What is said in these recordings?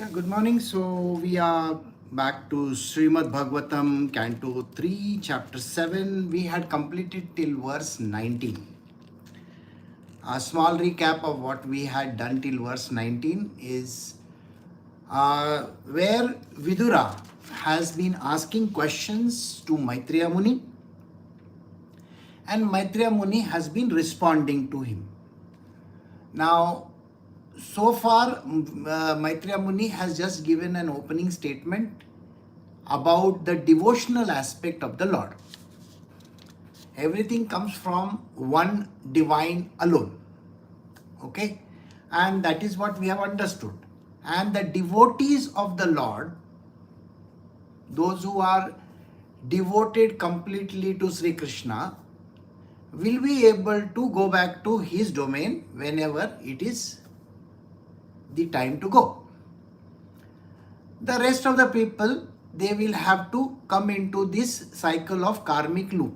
Yeah, good morning. So we are back to Srimad Bhagavatam, Canto 3, Chapter 7. We had completed till verse 19. A small recap of what we had done till verse 19 is where Vidura has been asking questions to Maitreya Muni, and Maitreya Muni has been responding to him. Now, so far, Maitreya Muni has just given an opening statement about the devotional aspect of the Lord. Everything comes from one divine alone. Okay? And that is what we have understood. And the devotees of the Lord, those who are devoted completely to Sri Krishna, will be able to go back to his domain whenever it is the time to go. The rest of the people, they will have to come into this cycle of karmic loop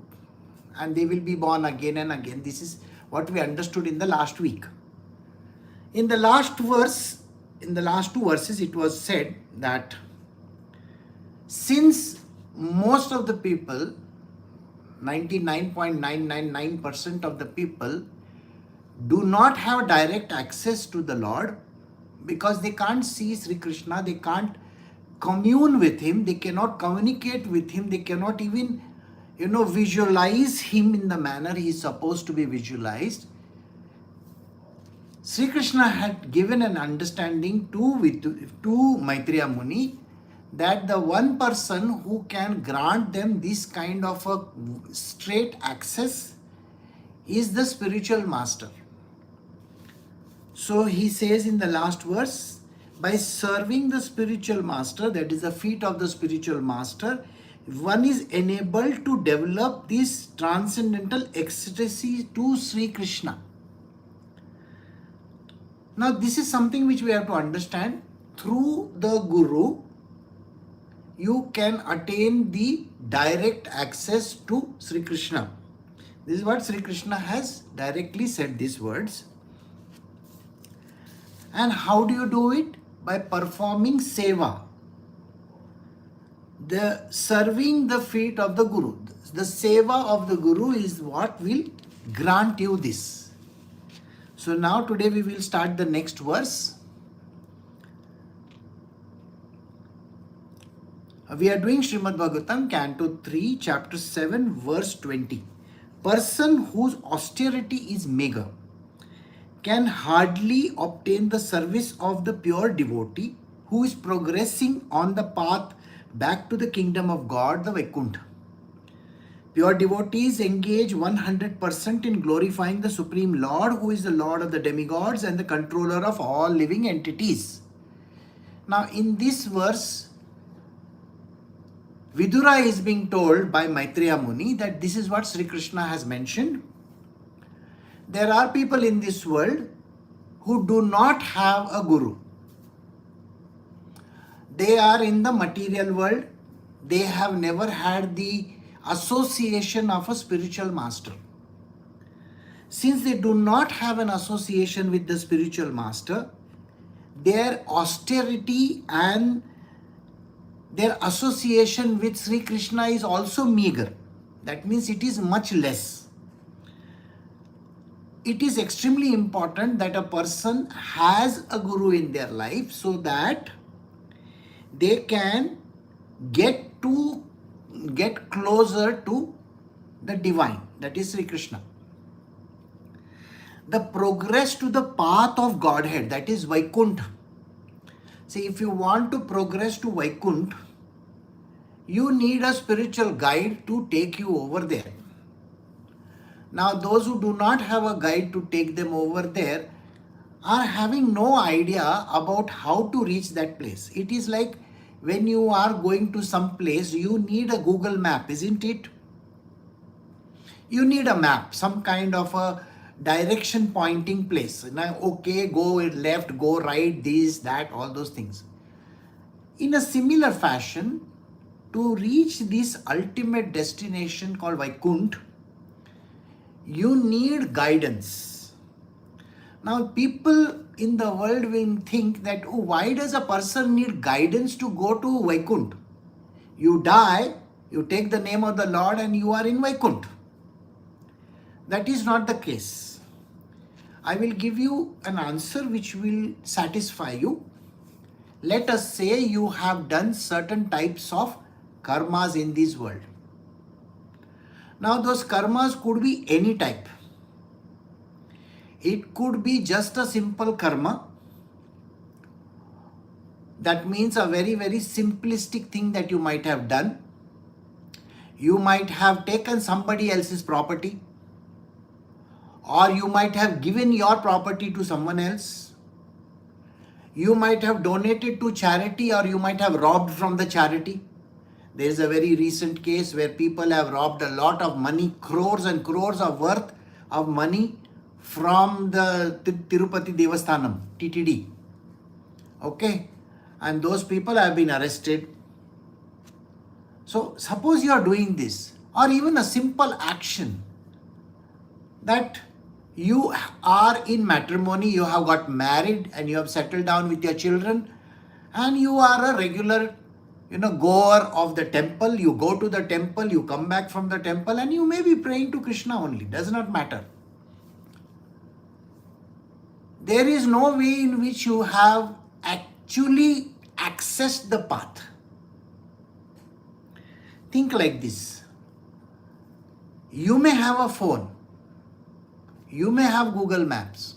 and they will be born again and again. This is what we understood in the last week. In the last verse, in the last two verses, it was said that since most of the people, 99.999% of the people do not have direct access to the Lord because they can't see Sri Krishna, they can't commune with him, they cannot communicate with him, they cannot even visualize him in the manner he is supposed to be visualized. Sri Krishna had given an understanding to Maitreya Muni that the one person who can grant them this kind of a straight access is the spiritual master. So he says in the last verse, by serving the spiritual master, that is the feet of the spiritual master, one is enabled to develop this transcendental ecstasy to Sri Krishna. Now this is something which we have to understand. Through the Guru, you can attain the direct access to Sri Krishna. This is what Sri Krishna has directly said these words. And how do you do it? By performing seva. The serving the feet of the Guru. The seva of the Guru is what will grant you this. So now today we will start the next verse. We are doing Srimad Bhagavatam, Canto 3, Chapter 7, verse 20. Person whose austerity is meager can hardly obtain the service of the pure devotee who is progressing on the path back to the kingdom of God, the Vaikuntha. Pure devotees engage 100% in glorifying the Supreme Lord, who is the Lord of the demigods and the controller of all living entities. Now in this verse, Vidura is being told by Maitreya Muni that this is what Sri Krishna has mentioned. There are people in this world who do not have a guru. They are in the material world. They have never had the association of a spiritual master. Since they do not have an association with the spiritual master, their austerity and their association with Sri Krishna is also meager. That means it is much less. It is extremely important that a person has a guru in their life so that they can get closer to the divine, that is Sri Krishna. The progress to the path of Godhead, that is Vaikuntha. See, if you want to progress to Vaikuntha, you need a spiritual guide to take you over there. Now, those who do not have a guide to take them over there are having no idea about how to reach that place. It is like when you are going to some place, you need a Google map, isn't it? You need a map, some kind of a direction pointing place. Now, okay, go left, go right, this, that, all those things. In a similar fashion, to reach this ultimate destination called Vaikuntha, you need guidance. Now, people in the world will think that, oh, why does a person need guidance to go to Vaikuntha? You die, you take the name of the Lord and you are in Vaikuntha. That is not the case. I will give you an answer which will satisfy you. Let us say you have done certain types of karmas in this world. Now those karmas could be any type. It could be just a simple karma. That means a very, very simplistic thing that you might have done. You might have taken somebody else's property, or you might have given your property to someone else. You might have donated to charity, or you might have robbed from the charity. There is a very recent case where people have robbed a lot of money, crores and crores of worth of money from the Tirupati Devasthanam, TTD. Okay, and those people have been arrested. So suppose you are doing this, or even a simple action that you are in matrimony, you have got married and you have settled down with your children, and you are a regular goer of the temple. You go to the temple, you come back from the temple, and you may be praying to Krishna only, does not matter. There is no way in which you have actually accessed the path. Think like this. You may have a phone, you may have Google Maps,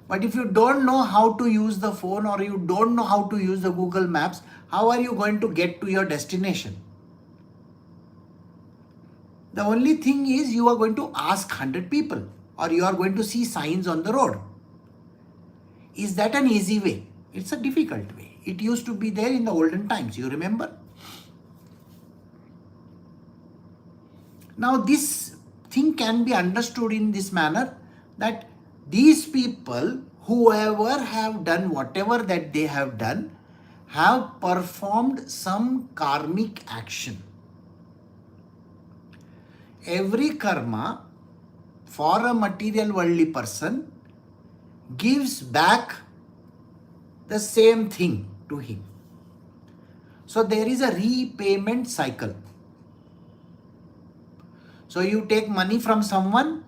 but if you don't know how to use the phone, or you don't know how to use the Google Maps, how are you going to get to your destination? The only thing is you are going to ask 100 people, or you are going to see signs on the road. Is that an easy way? It's a difficult way. It used to be there in the olden times, you remember? Now this thing can be understood in this manner, that these people, whoever have done whatever that they have done, have performed some karmic action. Every karma for a material worldly person gives back the same thing to him. So there is a repayment cycle. So you take money from someone,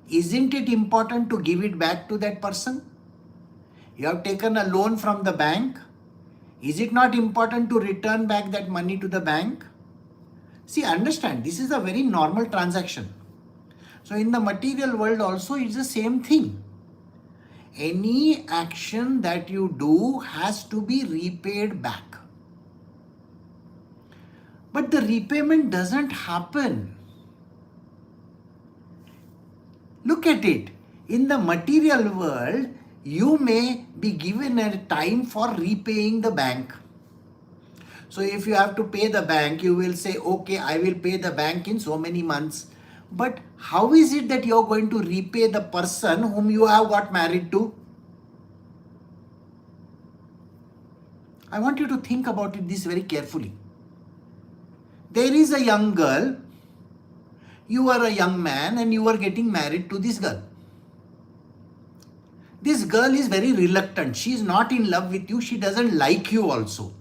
isn't it important to give it back to that person? You have taken a loan from the bank, is it not important to return back that money to the bank? See, understand, this is a very normal transaction. So in the material world also it's the same thing. Any action that you do has to be repaid back. But the repayment doesn't happen. Look at it. In the material world, you may be given a time for repaying the bank. So if you have to pay the bank, you will say, okay, I will pay the bank in so many months. But how is it that you are going to repay the person whom you have got married to? I want you to think about it this very carefully. There is a young girl, you are a young man and you are getting married to this girl. This girl is very reluctant. She is not in love with you. She doesn't like you also.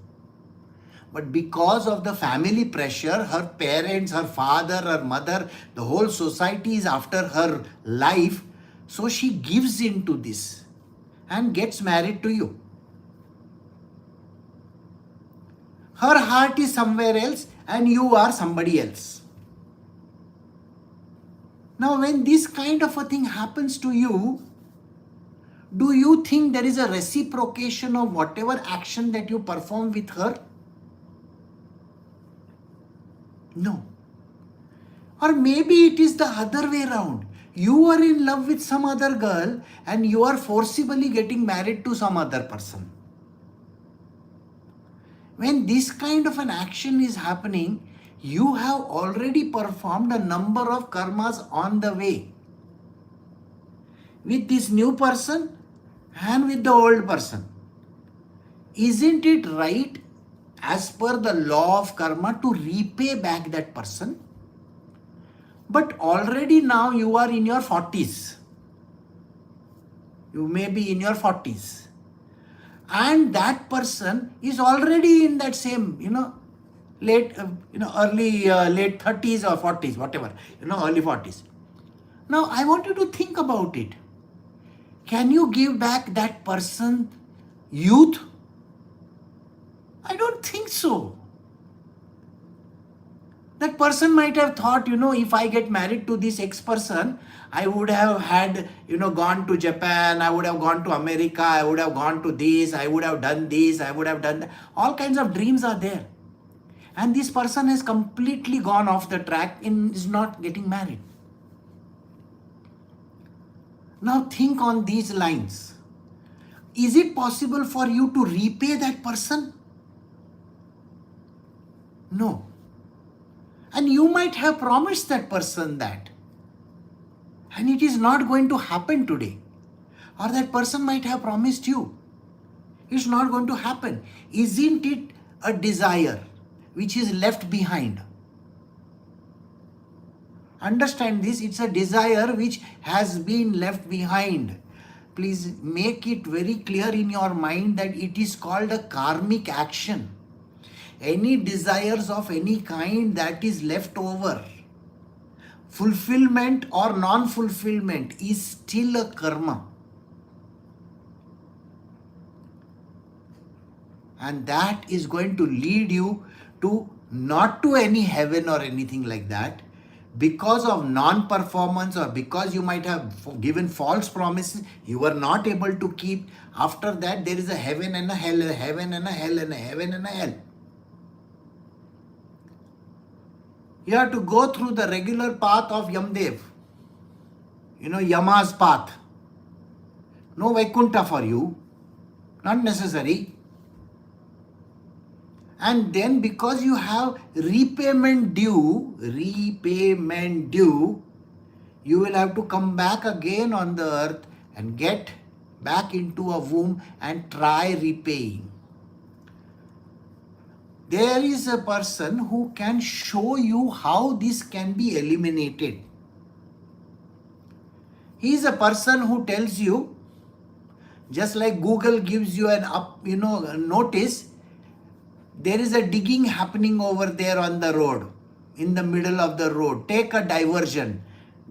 But because of the family pressure, her parents, her father, her mother, the whole society is after her life. So she gives in to this and gets married to you. Her heart is somewhere else and you are somebody else. Now when this kind of a thing happens to you, do you think there is a reciprocation of whatever action that you perform with her? No. Or maybe it is the other way around. You are in love with some other girl and you are forcibly getting married to some other person. When this kind of an action is happening, you have already performed a number of karmas on the way. With this new person and with the old person. Isn't it right as per the law of karma to repay back that person? But already now you are in your 40s. You may be in your 40s. And that person is already in that same, late, early, late 30s or 40s, whatever, early 40s. Now, I want you to think about it. Can you give back that person youth? I don't think so. That person might have thought, if I get married to this ex-person, I would have had, gone to Japan, I would have gone to America, I would have gone to this, I would have done this, I would have done that. All kinds of dreams are there. And this person has completely gone off the track and is not getting married. Now think on these lines. Is it possible for you to repay that person? No. And you might have promised that person that. And it is not going to happen today. Or that person might have promised you. It's not going to happen. Isn't it a desire which is left behind? Understand this, it's a desire which has been left behind. Please make it very clear in your mind that it is called a karmic action. Any desires of any kind that is left over, fulfillment or non-fulfillment, is still a karma. And that is going to lead you to not to any heaven or anything like that. Because of non-performance or because you might have given false promises, you were not able to keep. After that, there is a heaven and a hell, a heaven and a hell, and a heaven and a hell. You have to go through the regular path of Yamdev. Yama's path. No Vaikuntha for you. Not necessary. And then because you have repayment due, you will have to come back again on the earth and get back into a womb and try repaying. There is a person who can show you how this can be eliminated. He is a person who tells you, just like Google gives you a notice, there is a digging happening over there on the road, in the middle of the road. Take a diversion.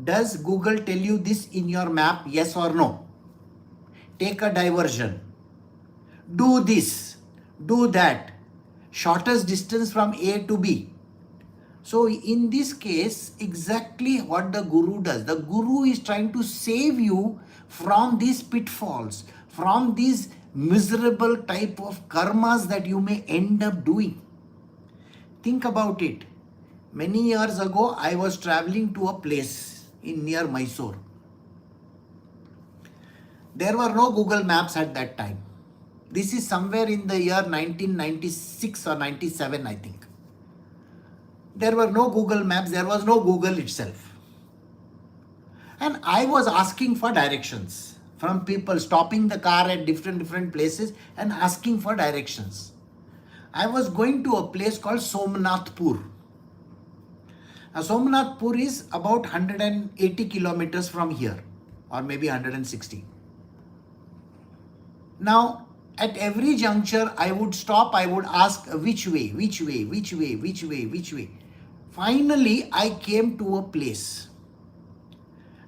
Does Google tell you this in your map? Yes or no? Take a diversion. Do this. Do that. Shortest distance from A to B. So in this case, exactly what the Guru does. The Guru is trying to save you from these pitfalls, from these miserable type of karmas that you may end up doing. Think about it. Many years ago, I was traveling to a place near Mysore. There were no Google Maps at that time. This is somewhere in the year 1996 or 97, I think. There were no Google Maps. There was no Google itself. And I was asking for directions from people, stopping the car at different places and asking for directions. I was going to a place called Somnathpur. Now, Somnathpur is about 180 kilometers from here, or maybe 160. Now, at every juncture, I would stop, I would ask which way. Finally, I came to a place.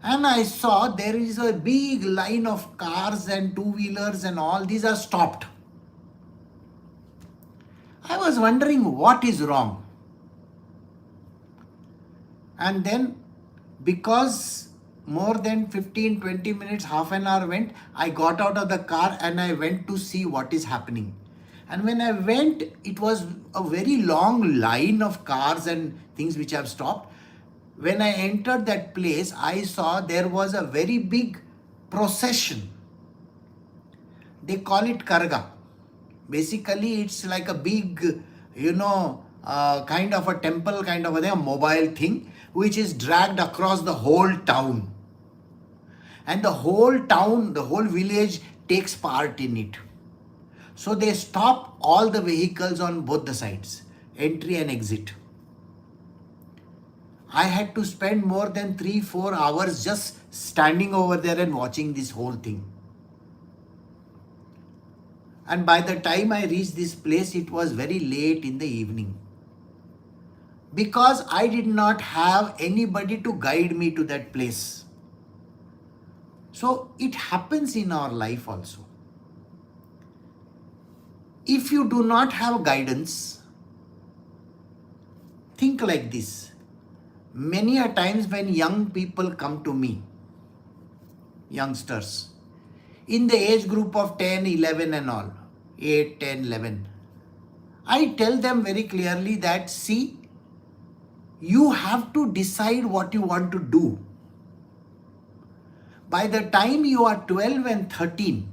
And I saw there is a big line of cars and two-wheelers and all these are stopped. I was wondering what is wrong. And then, because more than 15-20 minutes, half an hour went, I got out of the car and I went to see what is happening. And when I went, it was a very long line of cars and things which have stopped. When I entered that place, I saw there was a very big procession. They call it Karga. Basically, it's like a big, kind of a temple, kind of a mobile thing, which is dragged across the whole town. And the whole town, the whole village takes part in it. So they stop all the vehicles on both the sides, entry and exit. I had to spend more than 3-4 hours just standing over there and watching this whole thing. And by the time I reached this place, it was very late in the evening. Because I did not have anybody to guide me to that place. So it happens in our life also. If you do not have guidance, think like this. Many a times when young people come to me, youngsters, in the age group of 10, 11 and all, 8, 10, 11, I tell them very clearly that, see, you have to decide what you want to do. By the time you are 12 and 13,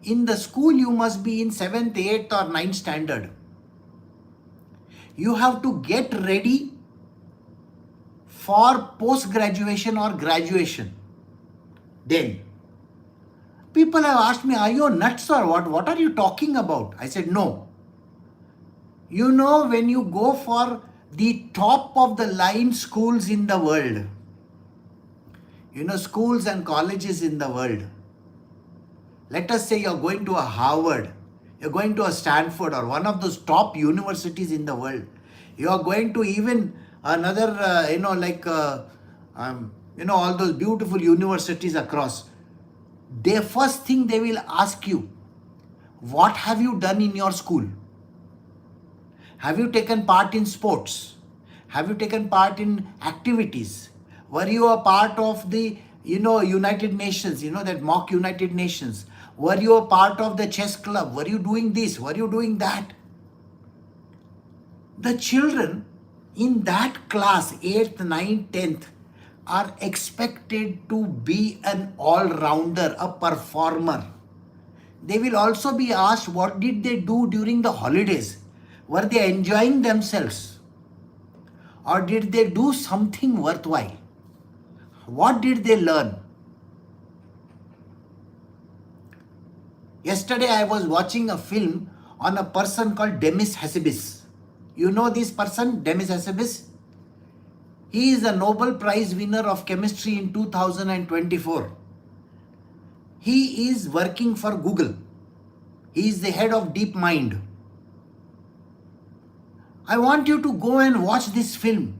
in the school you must be in 7th, 8th or 9th standard. You have to get ready for post-graduation or graduation. Then, people have asked me, are you nuts or what? What are you talking about? I said, no. You know, when you go for the top of the line schools in the world, schools and colleges in the world, let us say you're going to a Harvard, you're going to a Stanford or one of those top universities in the world. You're going to even another, all those beautiful universities across. The first thing they will ask you, what have you done in your school? Have you taken part in sports? Have you taken part in activities? Were you a part of the, United Nations, that mock United Nations? Were you a part of the chess club? Were you doing this? Were you doing that? The children in that class, 8th, 9th, 10th, are expected to be an all-rounder, a performer. They will also be asked, what did they do during the holidays? Were they enjoying themselves? Or did they do something worthwhile? What did they learn? Yesterday I was watching a film on a person called Demis Hassabis. You know this person, Demis Hassabis? He is a Nobel Prize winner of chemistry in 2024. He is working for Google. He is the head of DeepMind. I want you to go and watch this film,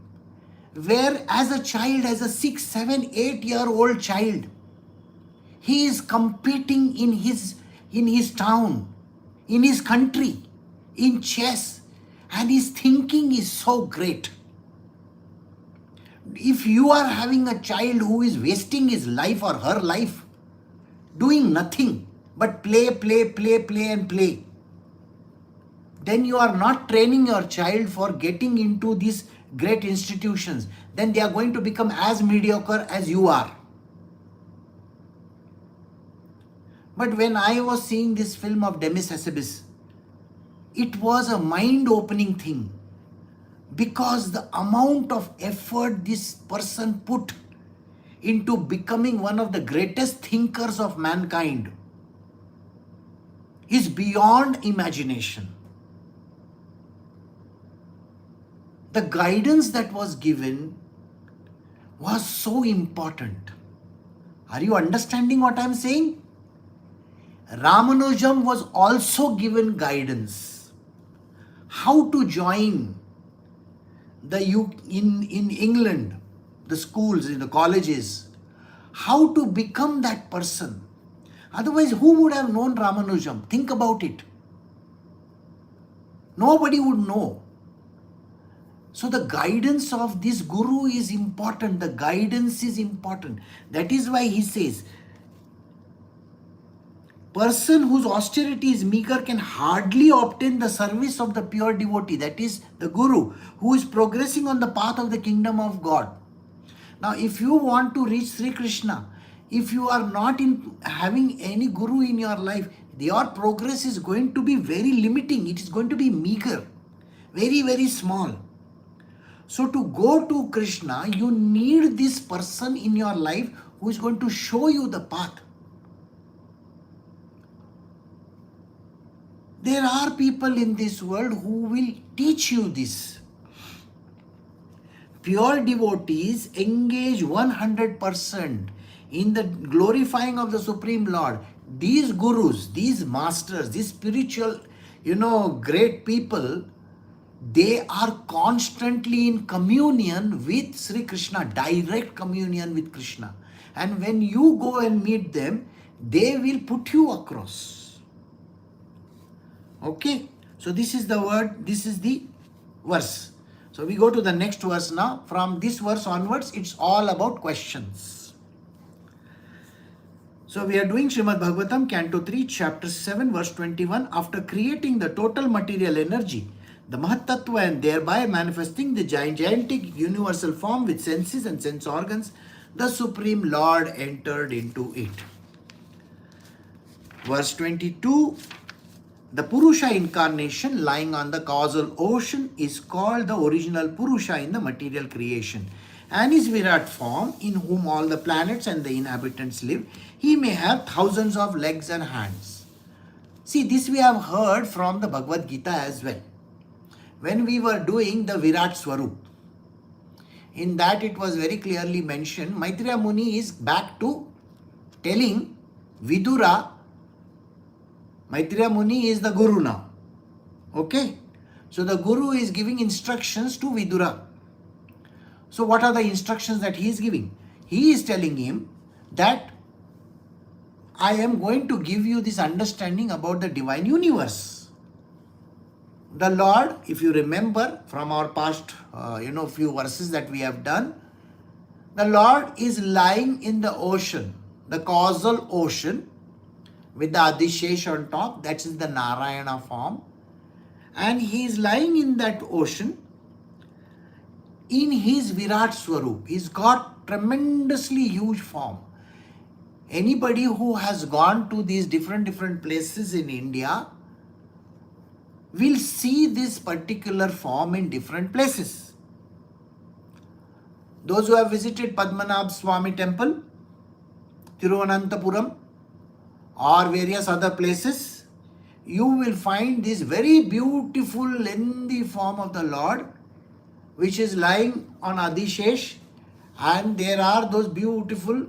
where as a child, as a 6, 7, 8-year-old child, he is competing in his town, in his country, in chess, and his thinking is so great. If you are having a child who is wasting his life or her life, doing nothing but play, and play, then you are not training your child for getting into these great institutions. Then they are going to become as mediocre as you are. But when I was seeing this film of Demis Hassabis, it was a mind-opening thing, because the amount of effort this person put into becoming one of the greatest thinkers of mankind is beyond imagination. The guidance that was given was so important. Are you understanding what I am saying? Ramanujam was also given guidance. How to join in England, the schools, in the colleges. How to become that person. Otherwise, who would have known Ramanujam? Think about it. Nobody would know. So the guidance of this guru is important. The guidance is important. That is why he says, person whose austerity is meager can hardly obtain the service of the pure devotee, that is the guru, who is progressing on the path of the kingdom of God. Now, if you want to reach Sri Krishna, if you are not having any guru in your life, your progress is going to be very limiting. It is going to be meager, very, very small. So to go to Krishna, you need this person in your life who is going to show you the path. There are people in this world who will teach you this. Pure devotees engage 100% in the glorifying of the Supreme Lord, these gurus, these masters, these spiritual, great people, they are constantly in communion with Sri Krishna, direct communion with Krishna. And when you go and meet them, they will put you across. Okay? So this is the word, this is the verse. So we go to the next verse now. From this verse onwards, it's all about questions. So we are doing Srimad Bhagavatam, Canto 3, Chapter 7, verse 21. After creating the total material energy, the Mahatattva, and thereby manifesting the gigantic universal form with senses and sense organs, the Supreme Lord entered into it. Verse 22. The Purusha incarnation lying on the causal ocean is called the original Purusha in the material creation, and his Virat form, in whom all the planets and the inhabitants live. He may have thousands of legs and hands. See, this we have heard from the Bhagavad Gita as well. When we were doing the Virat Swarup, in that it was very clearly mentioned, Maitreya Muni is back to telling Vidura. Maitreya Muni is the Guru now. Okay? So the Guru is giving instructions to Vidura. So what are the instructions that he is giving? He is telling him that I am going to give you this understanding about the divine universe. The Lord, if you remember from our past, few verses that we have done, the Lord is lying in the ocean, the causal ocean, with the Adishesh on top. That is the Narayana form. And he is lying in that ocean in his Virat Swarup. He's got tremendously huge form. Anybody who has gone to these different places in India will see this particular form in different places. Those who have visited Padmanabh Swami Temple, Thiruvananthapuram, or various other places, you will find this very beautiful lengthy form of the Lord, which is lying on Adishesh, and there are those beautiful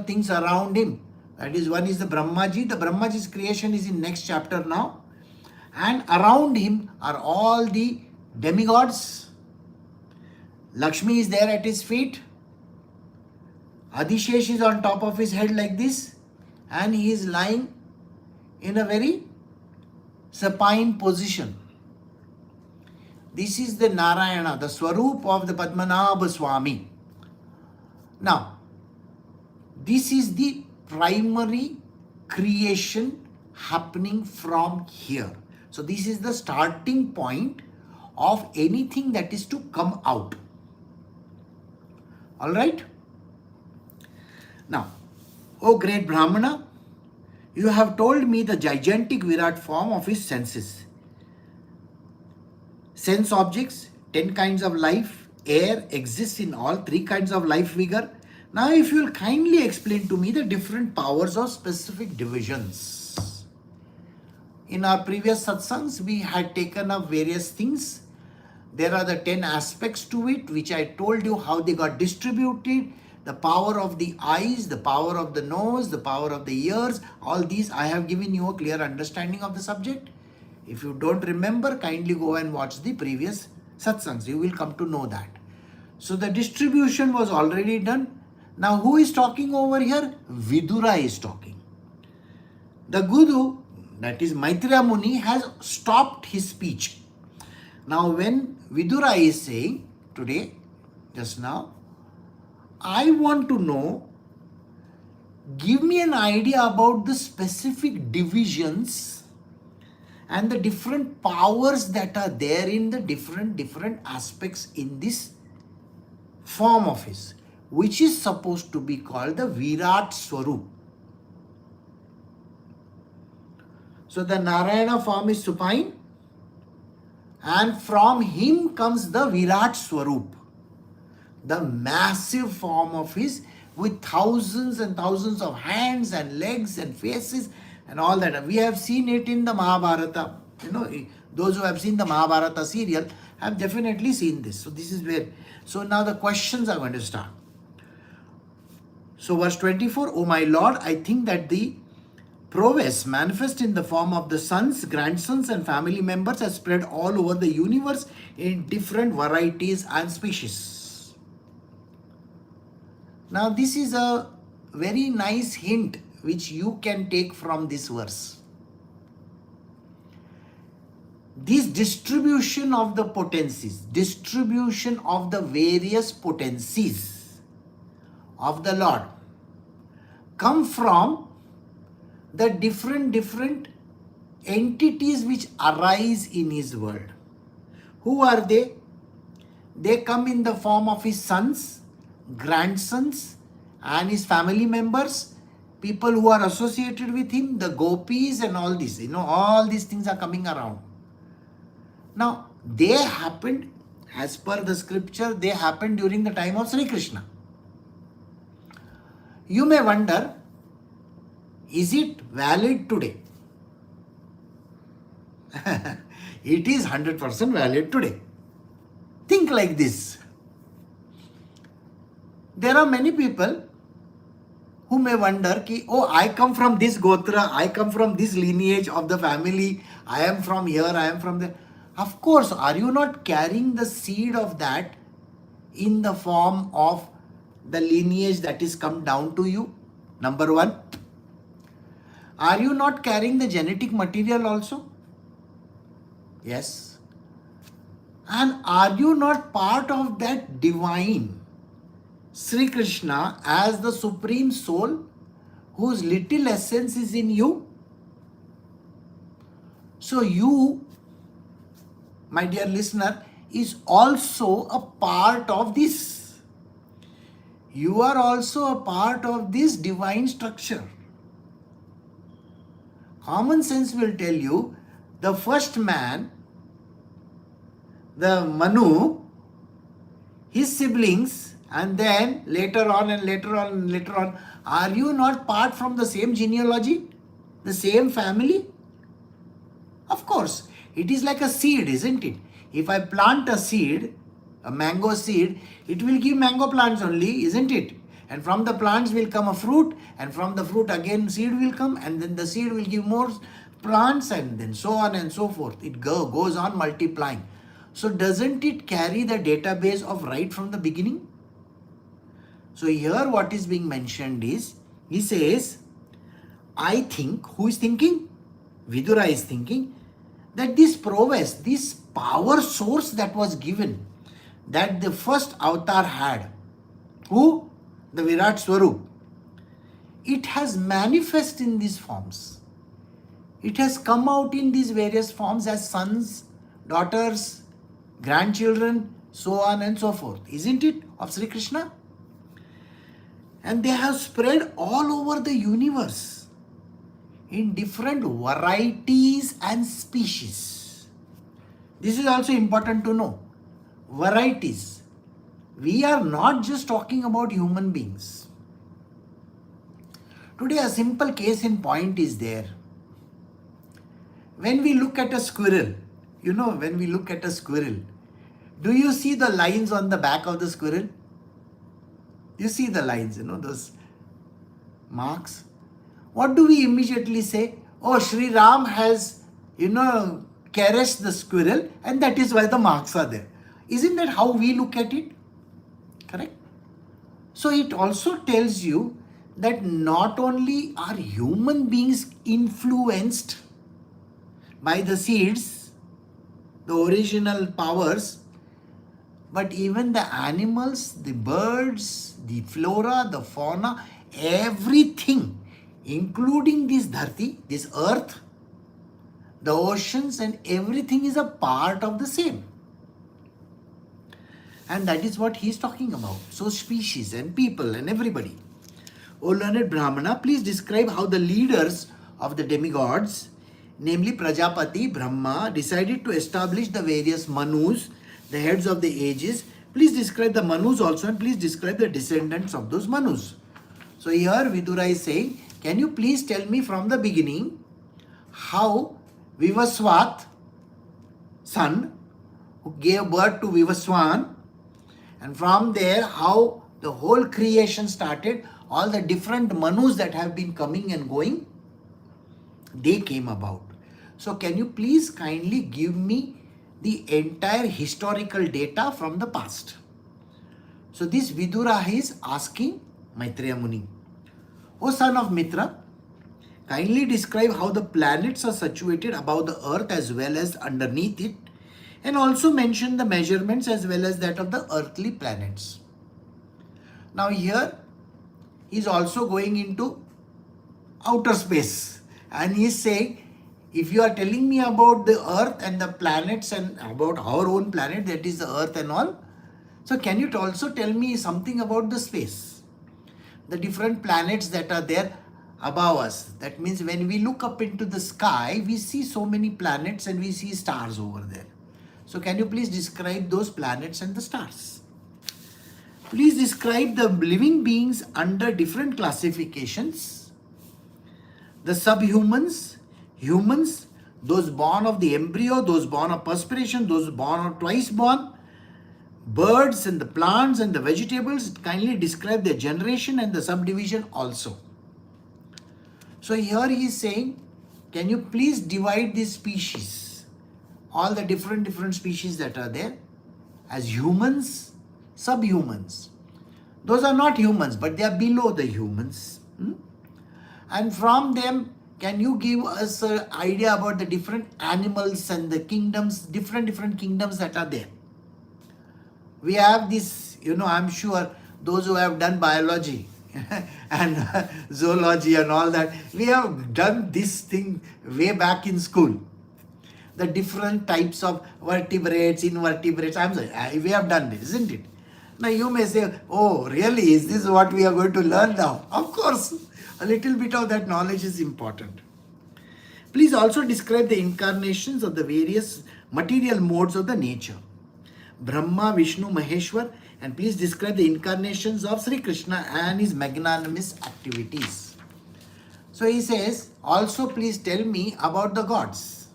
things around him. That is, one is the Brahmaji. The Brahmaji's creation is in next chapter now. And around him are all the demigods. Lakshmi is there at his feet. Adishesh is on top of his head like this. And he is lying in a very supine position. This is the Narayana, the Swarup of the Padmanabha Swami. Now, this is the primary creation happening from here. So this is the starting point of anything that is to come out. Alright? Now, O great Brahmana, you have told me the gigantic Virat form of his senses. Sense objects, 10 kinds of life, air exists in all 3 kinds of life vigor. Now, if you will kindly explain to me the different powers of specific divisions. In our previous satsangs, we had taken up various things. There are the 10 aspects to it, which I told you how they got distributed. The power of the eyes, the power of the nose, the power of the ears, all these I have given you a clear understanding of the subject. If you don't remember, kindly go and watch the previous satsangs. You will come to know that. So the distribution was already done. Now who is talking over here? Vidura is talking. The Guru, that is Maitreya Muni, has stopped his speech. Now when Vidura is saying today, just now, I want to know, give me an idea about the specific divisions and the different powers that are there in the different aspects in this form of his, which is supposed to be called the Virat Swarup. So the Narayana form is supine, and from him comes the Virat Swarup, the massive form of his, with thousands and thousands of hands and legs and faces and all that. We have seen it in the Mahabharata. Those who have seen the Mahabharata serial have definitely seen this. So this is where, so now the questions are going to start. So verse 24, O my Lord, I think that the prowess manifest in the form of the sons, grandsons and family members has spread all over the universe in different varieties and species. Now this is a very nice hint which you can take from this verse. This distribution of the potencies, distribution of the various potencies of the Lord come from the different entities which arise in his world. Who are they? They come in the form of his sons, grandsons and his family members, people who are associated with him, the gopis and all this. All these things are coming around. Now, they happened, as per the scripture, they happened during the time of Sri Krishna. You may wonder, is it valid today? It is 100% valid today. Think like this. There are many people who may wonder, I come from this gotra, I come from this lineage of the family, I am from here, I am from there. Of course, are you not carrying the seed of that in the form of the lineage that is come down to you? Number one. Are you not carrying the genetic material also? Yes. And are you not part of that divine Sri Krishna as the supreme soul whose little essence is in you? So you, my dear listener, is also a part of this. You are also a part of this divine structure. Common sense will tell you, the first man, the Manu, his siblings, and then later on, are you not part from the same genealogy, the same family? Of course, it is like a seed, isn't it? If I plant a seed, a mango seed, it will give mango plants only, isn't it? And from the plants will come a fruit, and from the fruit again seed will come, and then the seed will give more plants, and then so on and so forth. It goes on multiplying. So doesn't it carry the database of right from the beginning? So here what is being mentioned is, he says, I think, who is thinking? Vidura is thinking that this prowess, this power source that was given, that the first avatar had, who? The Virat Swarup. It has manifest in these forms. It has come out in these various forms as sons, daughters, grandchildren, so on and so forth. Isn't it? Of Sri Krishna? And they have spread all over the universe in different varieties and species. This is also important to know. Varieties. We are not just talking about human beings. Today a simple case in point is there. When we look at a squirrel, when we look at a squirrel, do you see the lines on the back of the squirrel? You see the lines, those marks. What do we immediately say? Oh, Sri Ram has, caressed the squirrel, and that is why the marks are there. Isn't that how we look at it? Correct? So it also tells you that not only are human beings influenced by the seeds, the original powers, but even the animals, the birds, the flora, the fauna, everything, including this dharti, this earth, the oceans and everything is a part of the same. And that is what he is talking about. So species and people and everybody. O learned Brahmana, please describe how the leaders of the demigods, namely Prajapati, Brahma, decided to establish the various Manus, the heads of the ages. Please describe the Manus also, and please describe the descendants of those Manus. So here Vidura is saying, can you please tell me from the beginning how Vivaswat, son, who gave birth to Vivaswan, and from there how the whole creation started, all the different Manus that have been coming and going. they came about. So can you please kindly give me the entire historical data from the past? So this Vidura is asking Maitreya Muni, O son of Mitra, kindly describe how the planets are situated above the earth as well as underneath it, and also mention the measurements as well as that of the earthly planets. Now here he is also going into outer space, and he is saying, if you are telling me about the earth and the planets and about our own planet, that is the earth and all, so can you also tell me something about the space, the different planets that are there above us? That means when we look up into the sky, we see so many planets and we see stars over there. So can you please describe those planets and the stars? Please describe the living beings under different classifications: the subhumans, humans, those born of the embryo, those born of perspiration, those born or twice born, birds and the plants and the vegetables. Kindly describe their generation and the subdivision also. So here he is saying, can you please divide these species, all the different species that are there, as humans, subhumans. Those are not humans, but they are below the humans. And from them, can you give us an idea about the different animals and the kingdoms, different kingdoms that are there? We have this, I'm sure those who have done biology and zoology and all that, we have done this thing way back in school. The different types of vertebrates, invertebrates, we have done this, isn't it? Now you may say, oh really, is this what we are going to learn now? Of course, a little bit of that knowledge is important. Please also describe the incarnations of the various material modes of the nature: Brahma, Vishnu, Maheshwar, and please describe the incarnations of Sri Krishna and his magnanimous activities. So he says, also please tell me about the gods.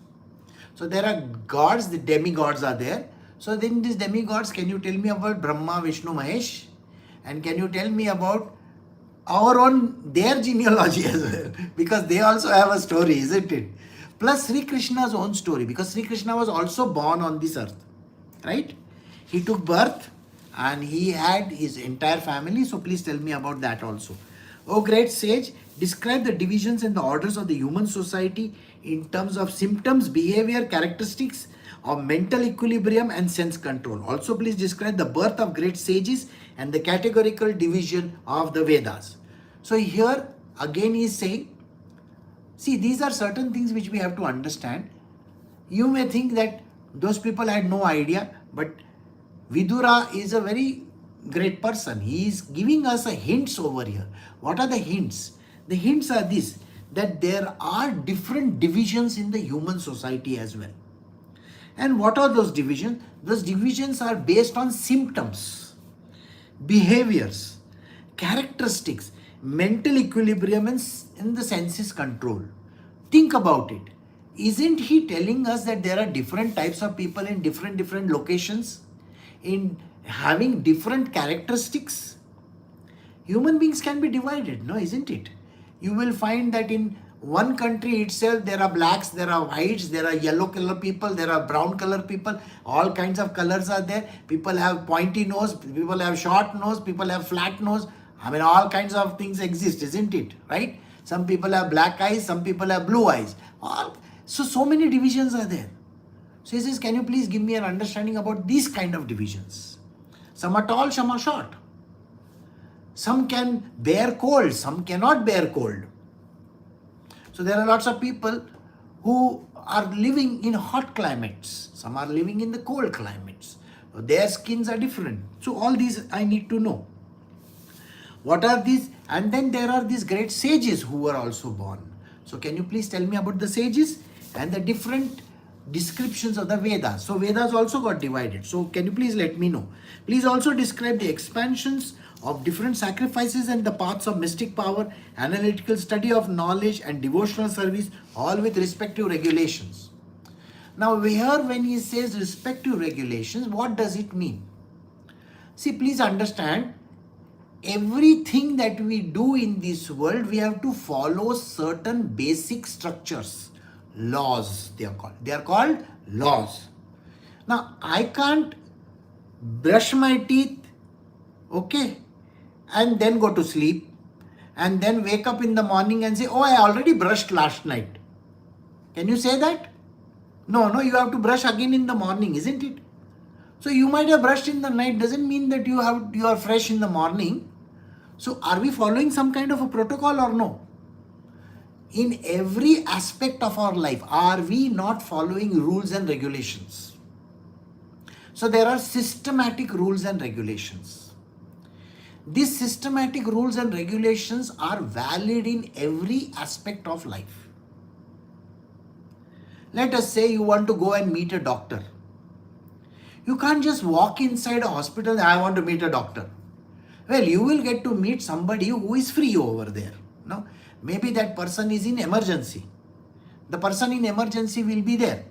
So there are gods, the demigods are there. So then these demigods, can you tell me about Brahma, Vishnu, Mahesh? And can you tell me about their genealogy as well? Because they also have a story, isn't it? Plus Sri Krishna's own story, because Sri Krishna was also born on this earth, right? He took birth and he had his entire family. So please tell me about that also. Oh great sage, describe the divisions and the orders of the human society in terms of symptoms, behavior, characteristics of mental equilibrium and sense control. Also please describe the birth of great sages and the categorical division of the Vedas. So here again he is saying, see, these are certain things which we have to understand. You may think that those people had no idea, but Vidura is a very great person. He is giving us a hints over here. What are the hints? The hints are this, that there are different divisions in the human society as well. And what are those divisions? Those divisions are based on symptoms, behaviors, characteristics, mental equilibrium and the senses control. Think about it. Isn't he telling us that there are different types of people in different locations, in having different characteristics? Human beings can be divided, no, isn't it? You will find that in one country itself, there are blacks, there are whites, there are yellow color people, there are brown color people, all kinds of colors are there. People have pointy nose, people have short nose, people have flat nose. All kinds of things exist, isn't it? Right? Some people have black eyes, some people have blue eyes. So many divisions are there. So he says, can you please give me an understanding about these kind of divisions? Some are tall, some are short. Some can bear cold, some cannot bear cold. So there are lots of people who are living in hot climates. Some are living in the cold climates. So their skins are different. So all these I need to know. What are these? And then there are these great sages who were also born. So can you please tell me about the sages and the different descriptions of the Vedas? So Vedas also got divided. So can you please let me know? Please also describe the expansions of different sacrifices and the paths of mystic power, analytical study of knowledge and devotional service, all with respective regulations. Now here when he says respective regulations, what does it mean? See, please understand, everything that we do in this world, we have to follow certain basic structures. Laws, they are called. They are called laws. Now, I can't brush my teeth, okay, and then go to sleep, and then wake up in the morning and say, oh, I already brushed last night. Can you say that? No, you have to brush again in the morning, isn't it? So you might have brushed in the night, doesn't mean that you are fresh in the morning. So are we following some kind of a protocol or no? In every aspect of our life, are we not following rules and regulations? So there are systematic rules and regulations. These systematic rules and regulations are valid in every aspect of life. Let us say you want to go and meet a doctor. You can't just walk inside a hospital and I want to meet a doctor. Well, you will get to meet somebody who is free over there. No? Maybe that person is in emergency. The person in emergency will be there.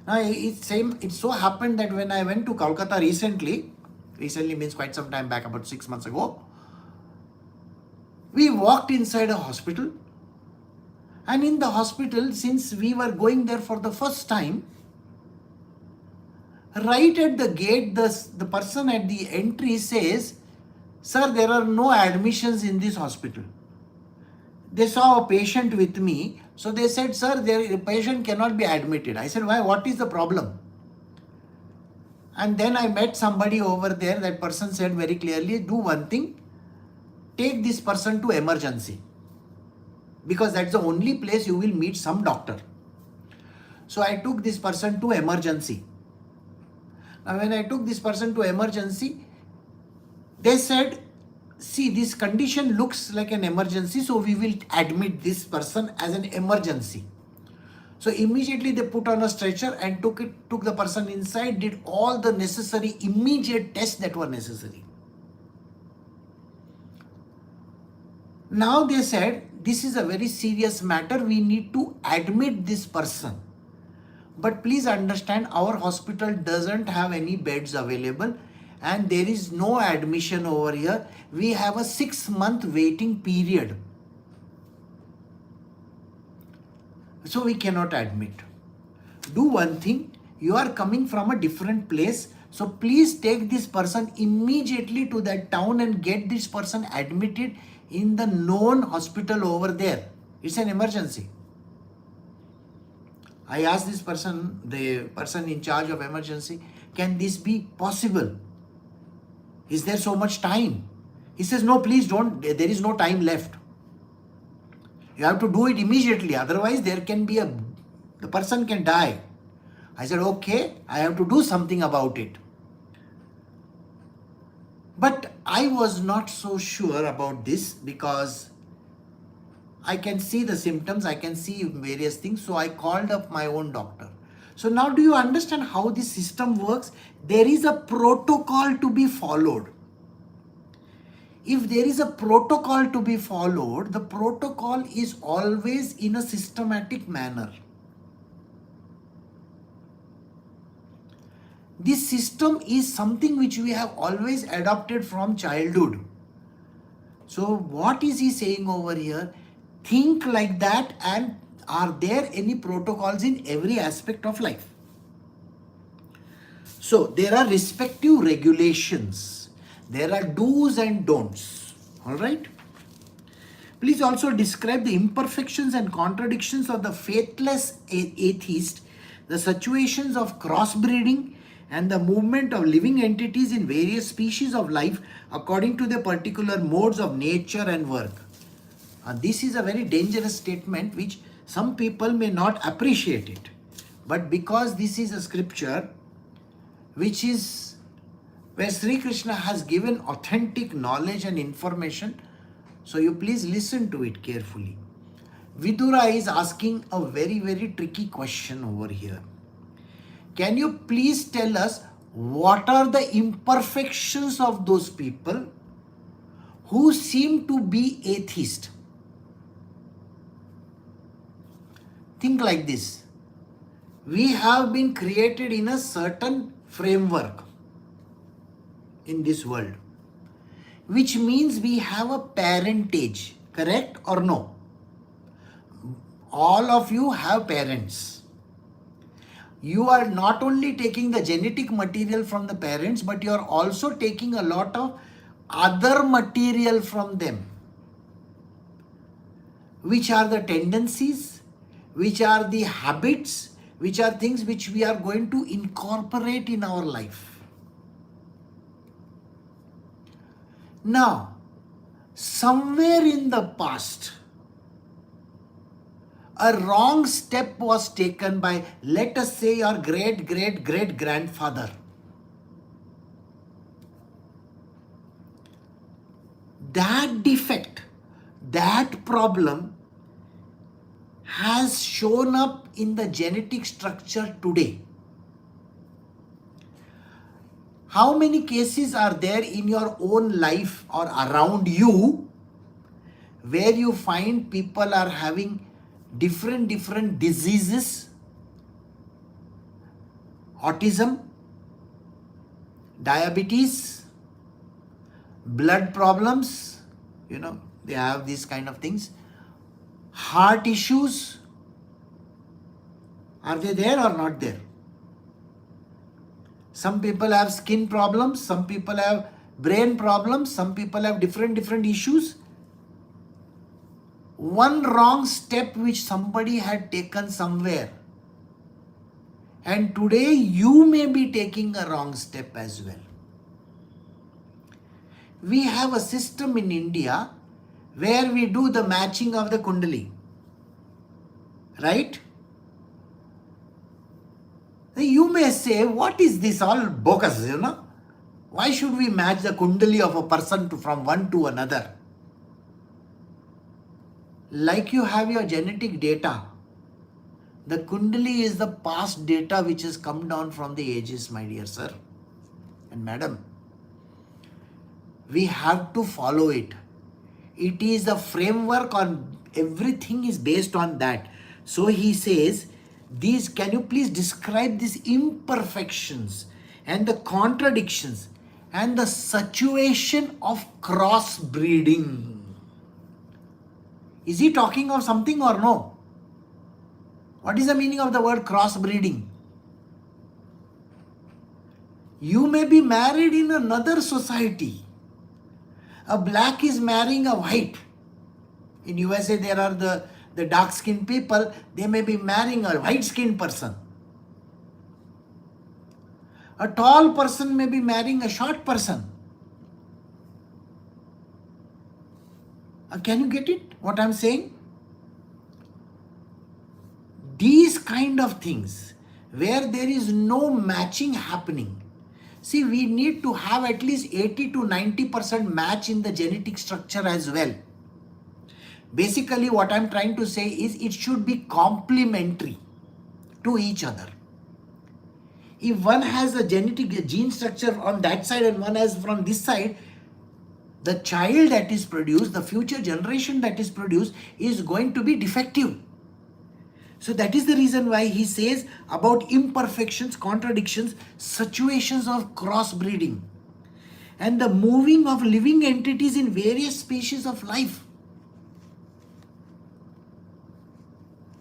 Now, it so happened that when I went to Kolkata recently means quite some time back, about 6 months ago, we walked inside a hospital. And in the hospital, since we were going there for the first time, right at the gate, the person at the entry says, sir, there are no admissions in this hospital. They saw a patient with me, so they said, sir, the patient cannot be admitted. I said, why? What is the problem? And then I met somebody over there. That person said very clearly, do one thing, take this person to emergency, because that's the only place you will meet some doctor. So I took this person to emergency. Now when I took this person to emergency, they said, see, this condition looks like an emergency, so we will admit this person as an emergency. So immediately they put on a stretcher and took the person inside, did all the necessary immediate tests that were necessary. Now they said, this is a very serious matter, we need to admit this person. But please understand, our hospital doesn't have any beds available and there is no admission over here. We have a 6-month waiting period. So we cannot admit. Do one thing, you are coming from a different place. So please take this person immediately to that town and get this person admitted in the known hospital over there. It's an emergency. I asked this person, the person in charge of emergency, can this be possible? Is there so much time? He says, no, please don't, there is no time left. You have to do it immediately, otherwise there can be the person can die. I said, okay, I have to do something about it. But I was not so sure about this because I can see the symptoms, I can see various things. So I called up my own doctor. So now do you understand how this system works? There is a protocol to be followed. If there is a protocol to be followed, the protocol is always in a systematic manner. This system is something which we have always adopted from childhood. So what is he saying over here? Think like that, and are there any protocols in every aspect of life? So there are respective regulations. There are do's and don'ts. All right. Please also describe the imperfections and contradictions of the faithless atheist, the situations of crossbreeding, and the movement of living entities in various species of life according to the particular modes of nature and work. This is a very dangerous statement which some people may not appreciate it. But because this is a scripture which is where Sri Krishna has given authentic knowledge and information, so you please listen to it carefully. Vidura is asking a very, very tricky question over here. Can you please tell us what are the imperfections of those people who seem to be atheist? Think like this. We have been created in a certain framework in this world. which means we have a parentage, correct or no? All of you have parents. You are not only taking the genetic material from the parents, but you are also taking a lot of other material from them, which are the tendencies, which are the habits, which are things which we are going to incorporate in our life. Now, somewhere in the past, a wrong step was taken by, let us say, your great-great-great-grandfather. That defect, that problem has shown up in the genetic structure today. How many cases are there in your own life or around you where you find people are having different diseases, autism, diabetes, blood problems, they have these kind of things, heart issues? Are they there or not there? Some people have skin problems, some people have brain problems, some people have different issues. One wrong step which somebody had taken somewhere, and today you may be taking a wrong step as well. We have a system in India where we do the matching of the kundali, right? You may say, what is this all bogus, Why should we match the kundali of a person from one to another? Like you have your genetic data, the kundali is the past data which has come down from the ages, my dear sir and madam. We have to follow it. It is the framework on everything is based on that. So he says, can you please describe these imperfections and the contradictions and the situation of crossbreeding? Is he talking of something or no? What is the meaning of the word crossbreeding? You may be married in another society. A black is marrying a white. In USA, there are the dark-skinned people. They may be marrying a white-skinned person. A tall person may be marrying a short person. Can you get it? What I'm saying? These kind of things where there is no matching happening. See, we need to have at least 80 to 90% match in the genetic structure as well. Basically, what I'm trying to say is it should be complementary to each other. If one has a gene structure on that side and one has from this side, the child that is produced, the future generation that is produced is going to be defective. So that is the reason why he says about imperfections, contradictions, situations of crossbreeding, and the moving of living entities in various species of life.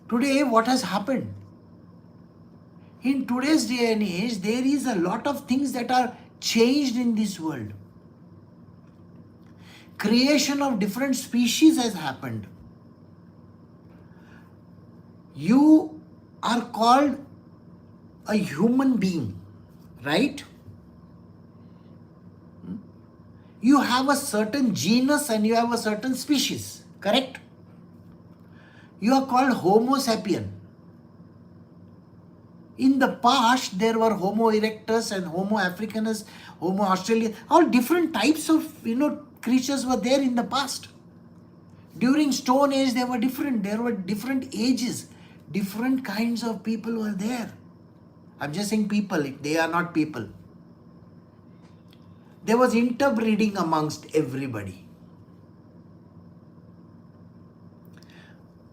Today, what has happened? In today's day and age, there is a lot of things that are changed in this world. Creation of different species has happened. You are called a human being, right? You have a certain genus and you have a certain species, correct? You are called Homo sapien. In the past, there were Homo erectus and Homo africanus, Homo australianus, all different types of, creatures were there in the past. During Stone Age, there were different ages, different kinds of people were there. I'm just saying people, they are not people. There was interbreeding amongst everybody.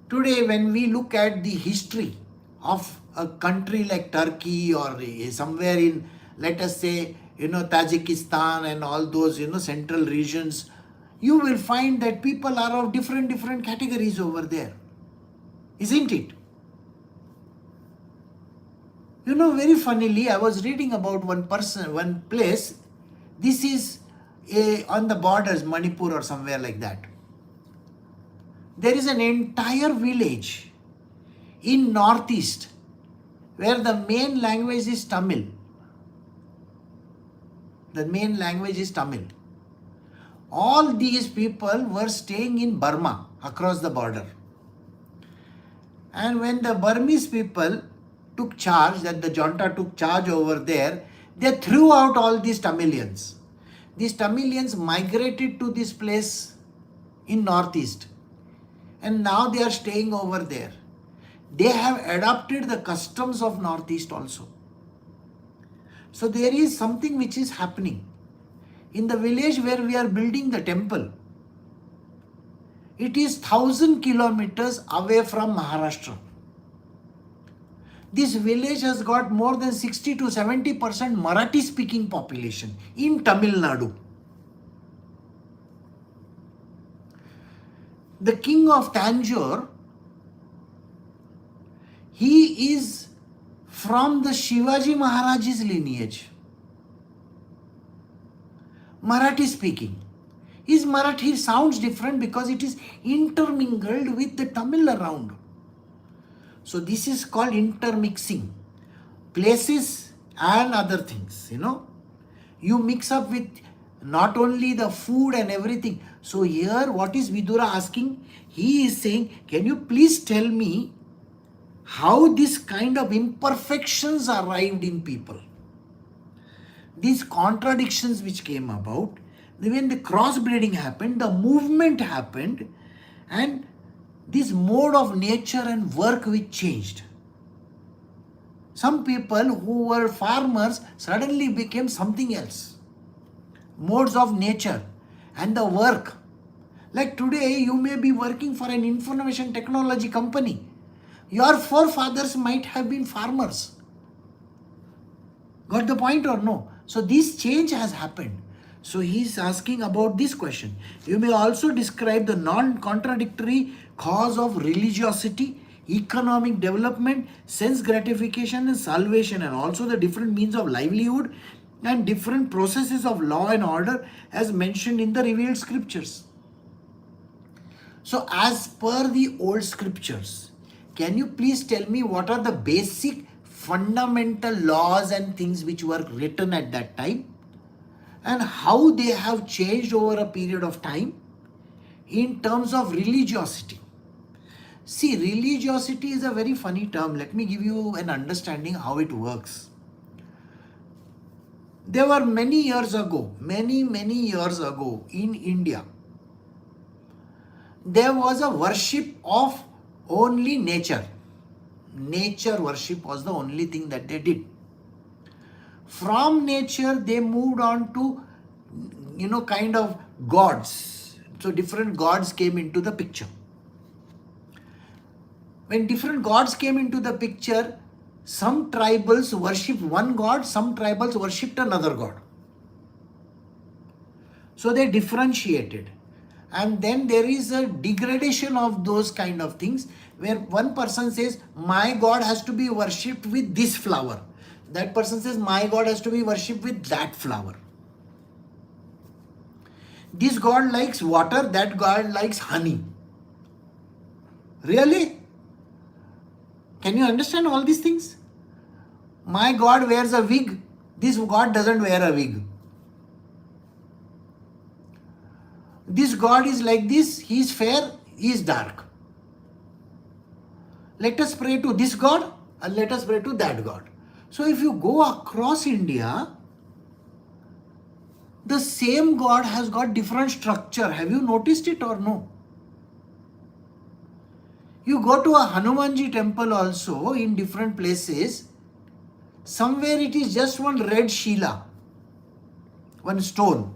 Today, when we look at the history of a country like Turkey or somewhere in, let us say, Tajikistan and all those, central regions, you will find that people are of different categories over there. Isn't it? Very funnily, I was reading about one place. This is on the borders, Manipur or somewhere like that. There is an entire village in northeast where the main language is Tamil. The main language is Tamil. All these people were staying in Burma across the border. And when the Burmese people took charge, that the junta took charge over there, they threw out all these Tamilians. These Tamilians migrated to this place in northeast. And now they are staying over there. They have adopted the customs of northeast also. So there is something which is happening. In the village where we are building the temple, it is 1,000 kilometers away from Maharashtra. This village has got more than 60 to 70% Marathi speaking population in Tamil Nadu. The king of Tanjore, he is from the Shivaji Maharaj's lineage. Marathi speaking. His Marathi sounds different because it is intermingled with the Tamil around. So this is called intermixing. Places and other things, You mix up with not only the food and everything. So here what is Vidura asking? He is saying, can you please tell me how this kind of imperfections arrived in people? These contradictions which came about, when the crossbreeding happened, the movement happened, and this mode of nature and work which changed. Some people who were farmers suddenly became something else. Modes of nature and the work. Like today, you may be working for an information technology company. Your forefathers might have been farmers. Got the point or no? So this change has happened. So he is asking about this question. You may also describe the non-contradictory cause of religiosity, economic development, sense gratification and salvation, and also the different means of livelihood and different processes of law and order as mentioned in the revealed scriptures. So as per the old scriptures, can you please tell me what are the basic fundamental laws and things which were written at that time and how they have changed over a period of time in terms of religiosity? See, religiosity is a very funny term. Let me give you an understanding how it works. There were many years ago in India, there was a worship of only nature. Nature worship was the only thing that they did. From nature, they moved on to, kind of gods. So different gods came into the picture. When different gods came into the picture, some tribals worshipped one god, some tribals worshipped another god. So they differentiated. And then there is a degradation of those kind of things where one person says, my god has to be worshipped with this flower. That person says, my god has to be worshipped with that flower. This god likes water, that god likes honey. Really? Can you understand all these things? My god wears a wig, this god doesn't wear a wig. This god is like this, he is fair, he is dark. Let us pray to this god and let us pray to that god. So if you go across India, the same god has got different structure. Have you noticed it or no? You go to a Hanumanji temple also in different places. Somewhere it is just one red Shila, one stone.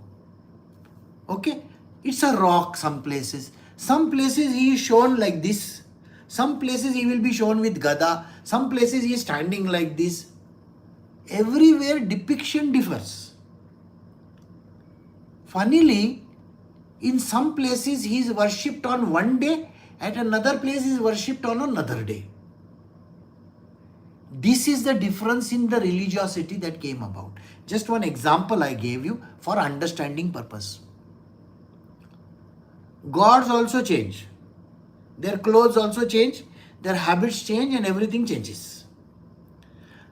Okay? It's a rock some places. Some places he is shown like this. Some places he will be shown with Gada. Some places he is standing like this. Everywhere depiction differs. funnily, in some places he is worshipped on one day, at another place he is worshipped on another day. This is the difference in the religiosity that came about. Just one example I gave you for understanding purpose. Gods also change. Their clothes also change, their habits change, and everything changes.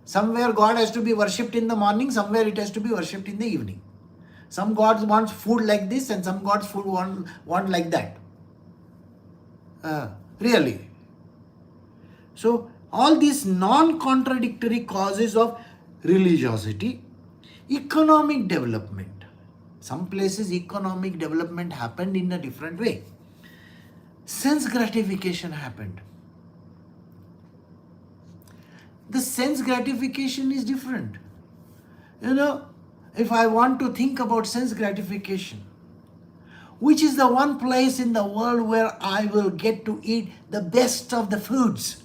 Somewhere God has to be worshipped in the morning, somewhere it has to be worshipped in the evening. Some gods want food like this and some gods food want like that. Really. So all these non-contradictory causes of religiosity. Economic development. Some places economic development happened in a different way. Sense gratification happened. The sense gratification is different. If I want to think about sense gratification, which is the one place in the world where I will get to eat the best of the foods?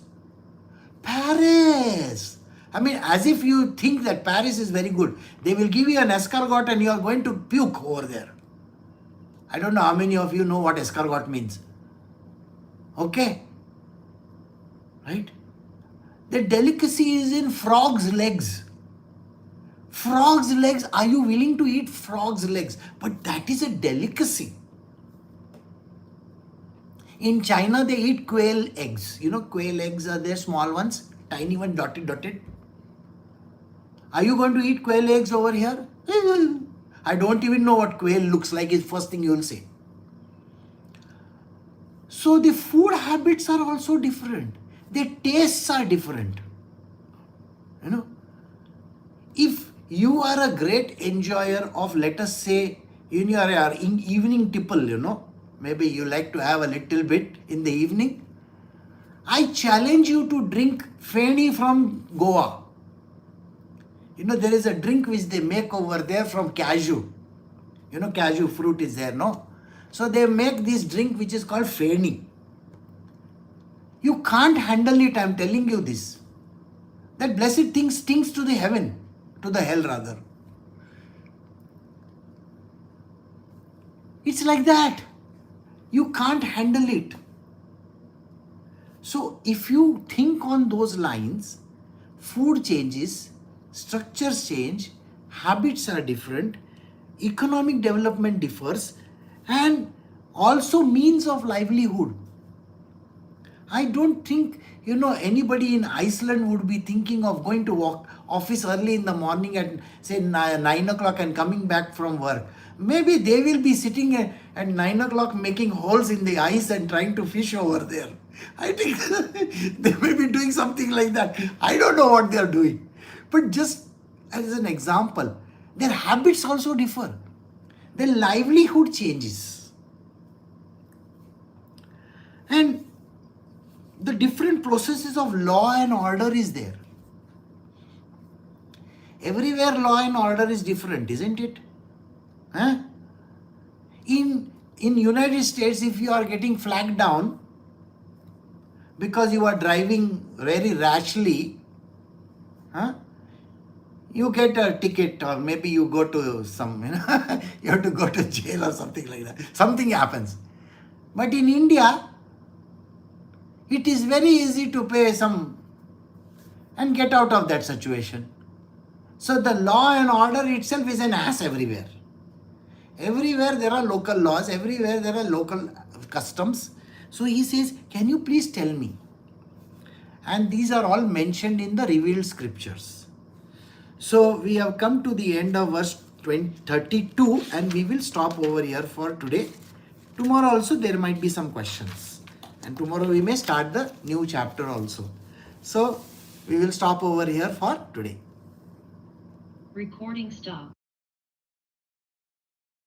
Paris. I mean, as if you think that Paris is very good. They will give you an escargot and you are going to puke over there. I don't know how many of you know what escargot means. Okay? Right? The delicacy is in frog's legs. Frog's legs, are you willing to eat frog's legs? But that is a delicacy. In China, they eat quail eggs. Quail eggs are there, small ones, tiny one, dotted. Are you going to eat quail eggs over here? I don't even know what quail looks like is first thing you will say. So the food habits are also different. Their tastes are different. If you are a great enjoyer of, let us say, in your evening tipple, maybe you like to have a little bit in the evening, I challenge you to drink Feni from Goa. There is a drink which they make over there from cashew. Cashew fruit is there, no? So they make this drink which is called Feni. You can't handle it, I'm telling you this. That blessed thing stinks to the heaven, to the hell rather. It's like that. You can't handle it. So if you think on those lines, food changes, structures change, habits are different, economic development differs, and also means of livelihood. I don't think, anybody in Iceland would be thinking of going to office early in the morning at say 9 o'clock and coming back from work. Maybe they will be sitting at 9 o'clock making holes in the ice and trying to fish over there. I think they may be doing something like that. I don't know what they are doing. But just as an example, their habits also differ. Their livelihood changes. And the different processes of law and order is there. Everywhere law and order is different, isn't it? In United States, if you are getting flagged down because you are driving very rashly, you get a ticket, or maybe you go to some, you have to go to jail or something like that. Something happens. But in India, it is very easy to pay some and get out of that situation. So the law and order itself is an ass everywhere. Everywhere there are local laws, everywhere there are local customs. So he says, can you please tell me? And these are all mentioned in the revealed scriptures. So we have come to the end of verse 32 and we will stop over here for today. Tomorrow also there might be some questions. And tomorrow we may start the new chapter also. So we will stop over here for today. Recording stop.